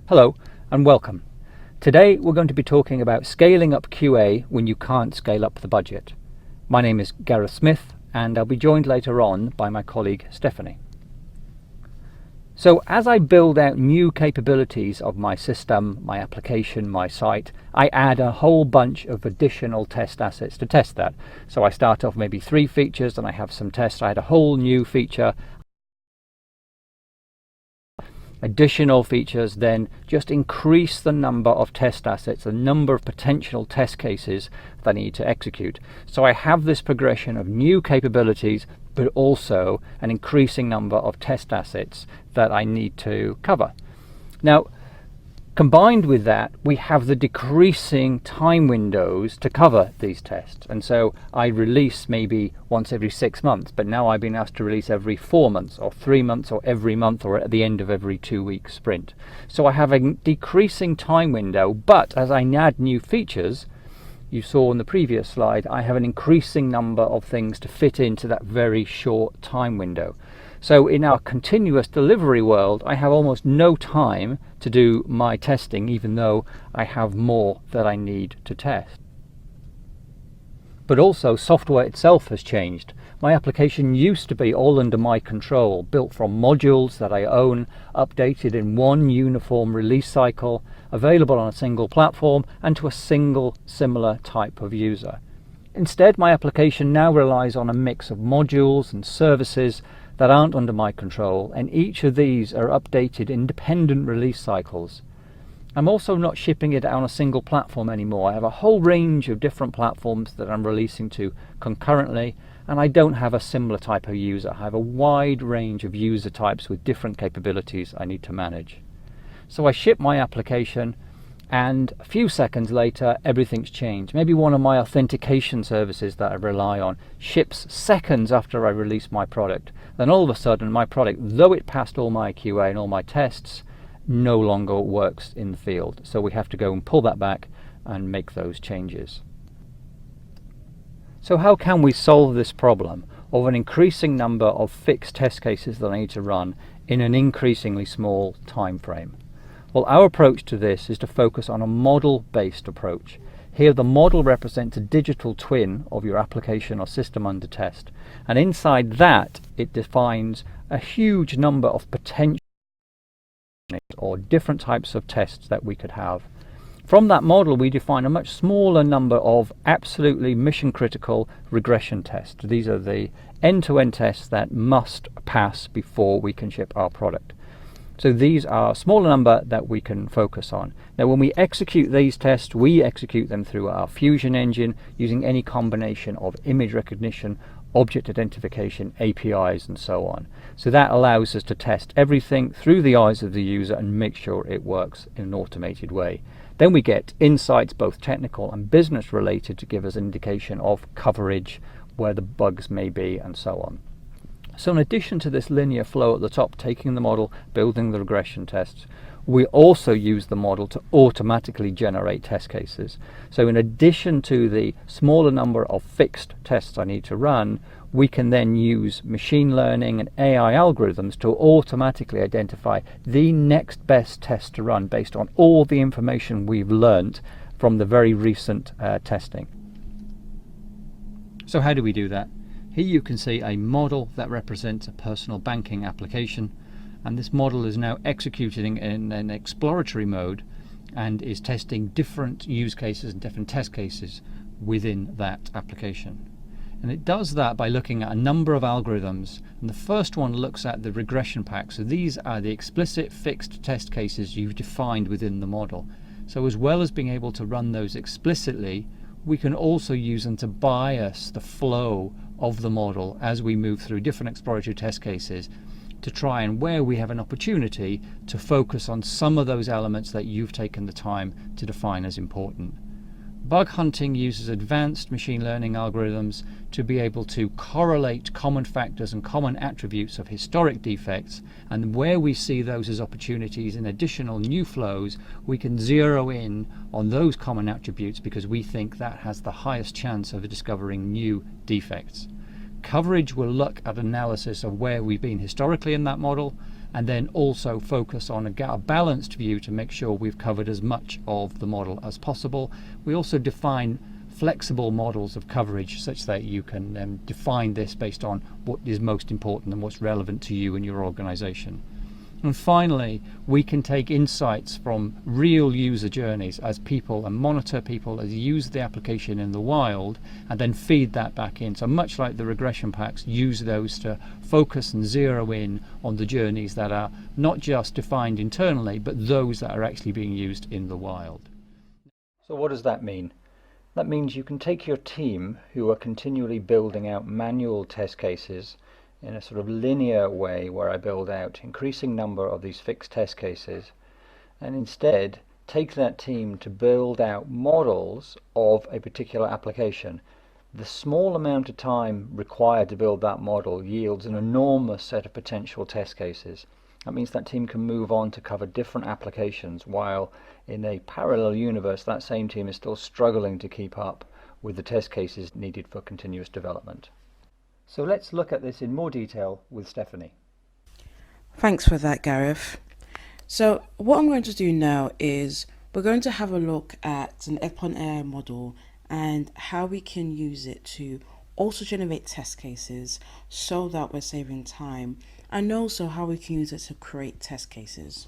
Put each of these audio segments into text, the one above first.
Hello and welcome. Today we're going to be talking about scaling up QA when you can't scale up the budget. My name is Gareth Smith and I'll be joined later on by my colleague Stephanie. So as I build out new capabilities of my system, my application, my site, I add a whole bunch of additional test assets to test that. So I start off maybe 3 features and I have some tests. I add a whole new feature, additional features, then just increase the number of test assets, the number of potential test cases that I need to execute. So I have this progression of new capabilities, but also an increasing number of test assets that I need to cover. Now, combined with that, we have the decreasing time windows to cover these tests. And so I release maybe once every 6 months, but now I've been asked to release every 4 months or 3 months or every month or at the end of every 2-week sprint. So I have a decreasing time window, but as I add new features, you saw in the previous slide, I have an increasing number of things to fit into that very short time window. So in our continuous delivery world, I have almost no time to do my testing, even though I have more that I need to test. But also software itself has changed. My application used to be all under my control, built from modules that I own, updated in one uniform release cycle, available on a single platform and to a single similar type of user. Instead, my application now relies on a mix of modules and services that aren't under my control, and each of these are updated independent release cycles. I'm also not shipping it on a single platform anymore. I have a whole range of different platforms that I'm releasing to concurrently, and I don't have a similar type of user. I have a wide range of user types with different capabilities I need to manage. So I ship my application, and a few seconds later everything's changed. Maybe one of my authentication services that I rely on ships seconds after I release my product. Then all of a sudden my product, though it passed all my QA and all my tests, no longer works in the field. So we have to go and pull that back and make those changes. So how can we solve this problem of an increasing number of fixed test cases that I need to run in an increasingly small time frame? Well, our approach to this is to focus on a model-based approach. Here the model represents a digital twin of your application or system under test, and inside that it defines a huge number of potential or different types of tests that we could have. From that model we define a much smaller number of absolutely mission critical regression tests. These are the end-to-end tests that must pass before we can ship our product. So these are a smaller number that we can focus on. Now when we execute these tests, we execute them through our Fusion engine using any combination of image recognition, object identification, APIs and so on. So that allows us to test everything through the eyes of the user and make sure it works in an automated way. Then we get insights, both technical and business related, to give us an indication of coverage, where the bugs may be and so on. So in addition to this linear flow at the top, taking the model, building the regression tests, we also use the model to automatically generate test cases. So in addition to the smaller number of fixed tests I need to run, we can then use machine learning and AI algorithms to automatically identify the next best test to run based on all the information we've learned from the very recent testing. So how do we do that? Here you can see a model that represents a personal banking application, and this model is now executing in an exploratory mode and is testing different use cases and different test cases within that application. And it does that by looking at a number of algorithms, and the first one looks at the regression pack. So these are the explicit fixed test cases you've defined within the model. So as well as being able to run those explicitly, we can also use them to bias the flow of the model as we move through different exploratory test cases to try and, where we have an opportunity, to focus on some of those elements that you've taken the time to define as important. Bug hunting uses advanced machine learning algorithms to be able to correlate common factors and common attributes of historic defects, and where we see those as opportunities in additional new flows, we can zero in on those common attributes because we think that has the highest chance of discovering new defects. Coverage will look at analysis of where we've been historically in that model, and then also focus on a balanced view to make sure we've covered as much of the model as possible. We also define flexible models of coverage such that you can define this based on what is most important and what's relevant to you and your organization. And finally, we can take insights from real user journeys as people and monitor people as use the application in the wild and then feed that back in. So much like the regression packs, use those to focus and zero in on the journeys that are not just defined internally, but those that are actually being used in the wild. So what does that mean? That means you can take your team who are continually building out manual test cases in a sort of linear way where I build out increasing number of these fixed test cases, and instead take that team to build out models of a particular application. The small amount of time required to build that model yields an enormous set of potential test cases. That means that team can move on to cover different applications, while in a parallel universe that same team is still struggling to keep up with the test cases needed for continuous development. So let's look at this in more detail with Stephanie. Thanks for that, Gareth. So what I'm going to do now is we're going to have a look at an Epon AI model and how we can use it to also generate test cases so that we're saving time, and also how we can use it to create test cases.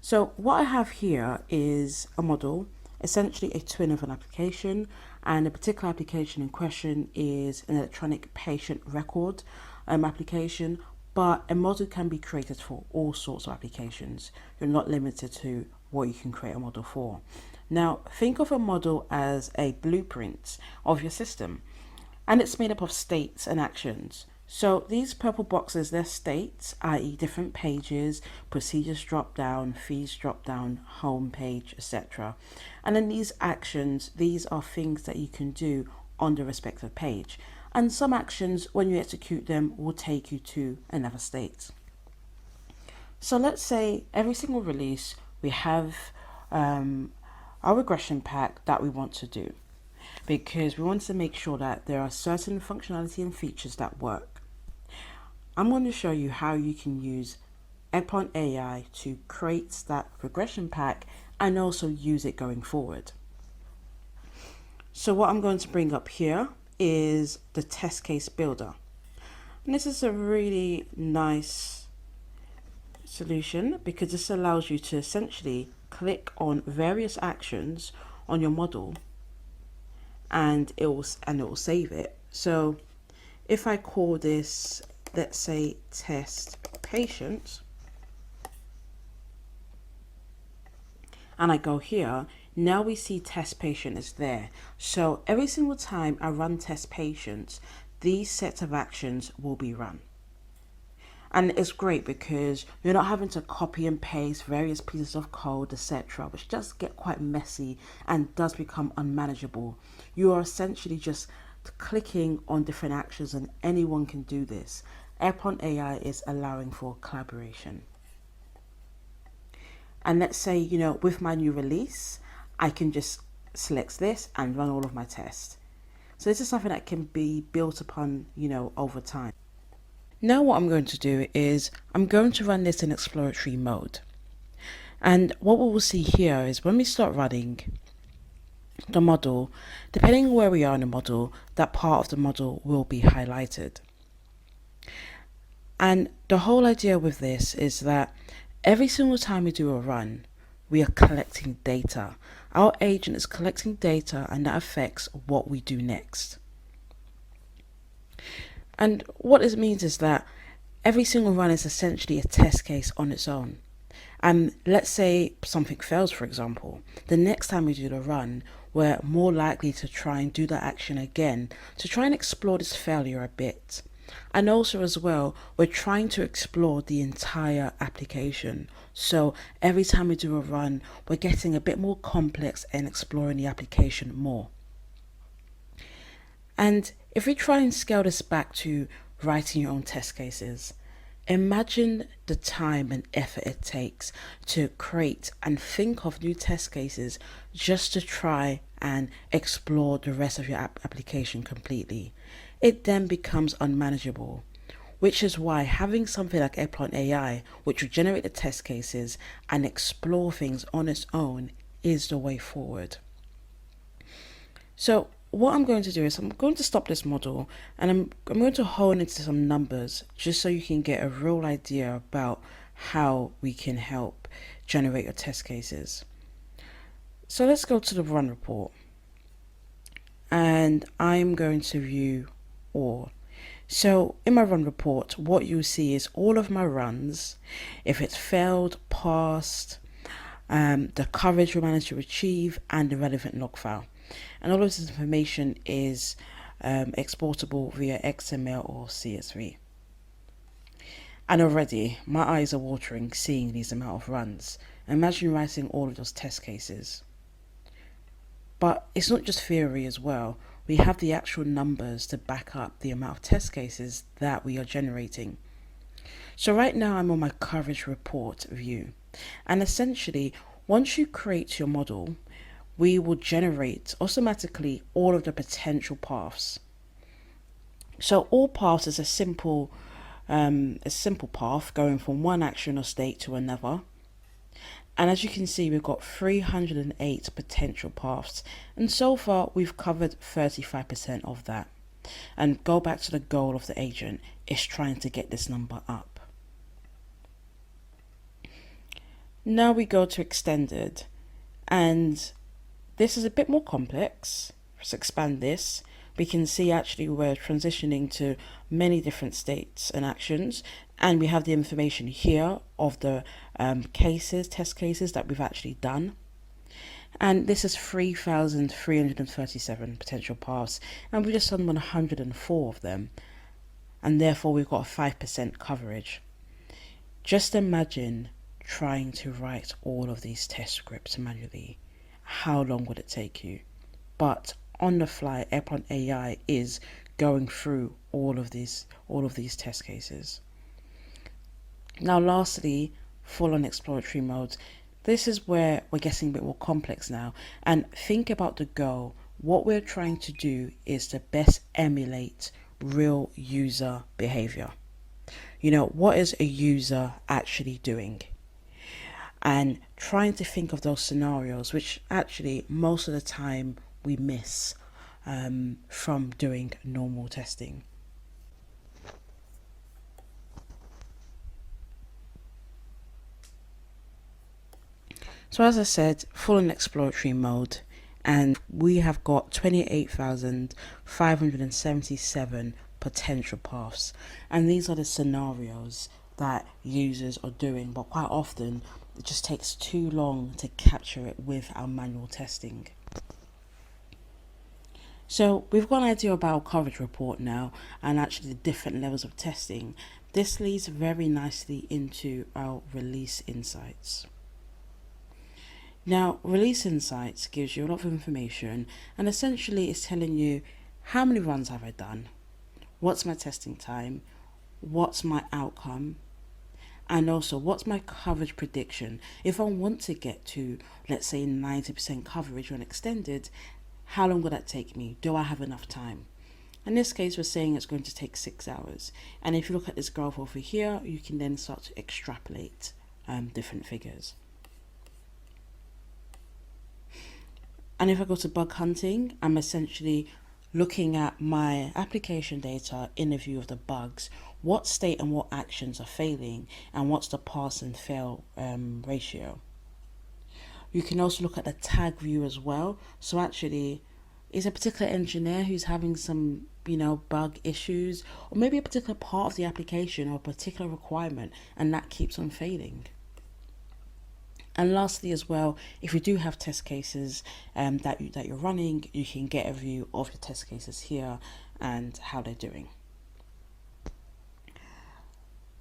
So what I have here is a model, essentially a twin of an application, and a particular application in question is an electronic patient record application, but a model can be created for all sorts of applications. You're not limited to what you can create a model for. Now, think of a model as a blueprint of your system, and it's made up of states and actions. So these purple boxes, they're states, i.e. different pages, procedures drop down, fees drop down, home page, etc. And then these actions, these are things that you can do on the respective page. And some actions, when you execute them, will take you to another state. So let's say every single release, we have our regression pack that we want to do, because we want to make sure that there are certain functionality and features that work. I'm going to show you how you can use Epon AI to create that regression pack and also use it going forward. So what I'm going to bring up here is the test case builder. And this is a really nice solution because this allows you to essentially click on various actions on your model and it will save it. So if I call this, let's say, test patient, and I go here, now we see test patient is there. So every single time I run test patient, these sets of actions will be run. And it's great because you're not having to copy and paste various pieces of code, etc., which does get quite messy and does become unmanageable. You are essentially just clicking on different actions and anyone can do this. Epon AI is allowing for collaboration. And let's say, with my new release, I can just select this and run all of my tests. So this is something that can be built upon, over time. Now what I'm going to do is I'm going to run this in exploratory mode. And what we will see here is when we start running the model, depending on where we are in the model, that part of the model will be highlighted. And the whole idea with this is that every single time we do a run, we are collecting data. Our agent is collecting data and that affects what we do next. And what this means is that every single run is essentially a test case on its own. And let's say something fails, for example. The next time we do the run, we're more likely to try and do that action again to try and explore this failure a bit. And also as well, we're trying to explore the entire application. So every time we do a run, we're getting a bit more complex and exploring the application more. And if we try and scale this back to writing your own test cases, imagine the time and effort it takes to create and think of new test cases just to try and explore the rest of your application completely. It then becomes unmanageable. which is why having something like Eggplant AI, which will generate the test cases and explore things on its own, is the way forward. So what I'm going to do is I'm going to stop this model, and I'm going to hone into some numbers just so you can get a real idea about how we can help generate your test cases. So let's go to the run report, and I'm going to view all. So in my run report, what you'll see is all of my runs, if it's failed, passed, the coverage we managed to achieve, and the relevant log file. And all of this information is exportable via XML or CSV. And already my eyes are watering seeing these amount of runs. Imagine writing all of those test cases. But it's not just theory as well. We have the actual numbers to back up the amount of test cases that we are generating. So right now I'm on my coverage report view. And essentially, once you create your model, we will generate automatically all of the potential paths. So all paths is a simple path going from one action or state to another. And as you can see, we've got 308 potential paths. And so far, we've covered 35% of that. And go back to the goal of the agent, is trying to get this number up. Now we go to extended. And this is a bit more complex. Let's expand this. We can see actually we're transitioning to many different states and actions, and we have the information here of the test cases that we've actually done. And this is 3,337 potential paths, and we've just done 104 of them, and therefore we've got a 5% coverage. Just imagine trying to write all of these test scripts manually. How long would it take you? But on the fly, Eggplant AI is going through all of these test cases. Now lastly, full on exploratory mode. This is where we're getting a bit more complex now. And think about the goal. What we're trying to do is to best emulate real user behavior. You know, what is a user actually doing? And trying to think of those scenarios, which actually most of the time we miss from doing normal testing. So as I said, full in exploratory mode, and we have got 28,577 potential paths. And these are the scenarios that users are doing, but quite often it just takes too long to capture it with our manual testing. So we've got an idea about our coverage report now, and actually the different levels of testing. This leads very nicely into our release insights. Now, release insights gives you a lot of information, and essentially it's telling you how many runs have I done, what's my testing time, what's my outcome, and also what's my coverage prediction. If I want to get to, let's say, 90% coverage on extended, how long will that take me? Do I have enough time? In this case, we're saying it's going to take 6 hours. And if you look at this graph over here, you can then start to extrapolate different figures. And if I go to bug hunting, I'm essentially looking at my application data in a view of the bugs, what state and what actions are failing, and what's the pass and fail ratio. You can also look at the tag view as well. So actually, is a particular engineer who's having some, bug issues, or maybe a particular part of the application or a particular requirement, and that keeps on failing. And lastly as well, if you do have test cases that you're running, you can get a view of your test cases here and how they're doing.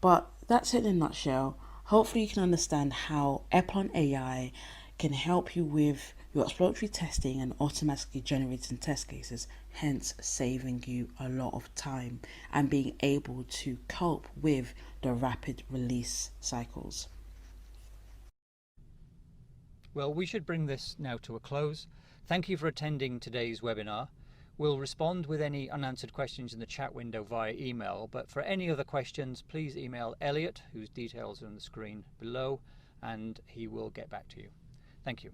But that's it in a nutshell. Hopefully you can understand how Eggplant AI can help you with your exploratory testing and automatically generating test cases, hence saving you a lot of time and being able to cope with the rapid release cycles. Well, we should bring this now to a close. Thank you for attending today's webinar. We'll respond with any unanswered questions in the chat window via email, but for any other questions, please email Elliot, whose details are on the screen below, and he will get back to you. Thank you.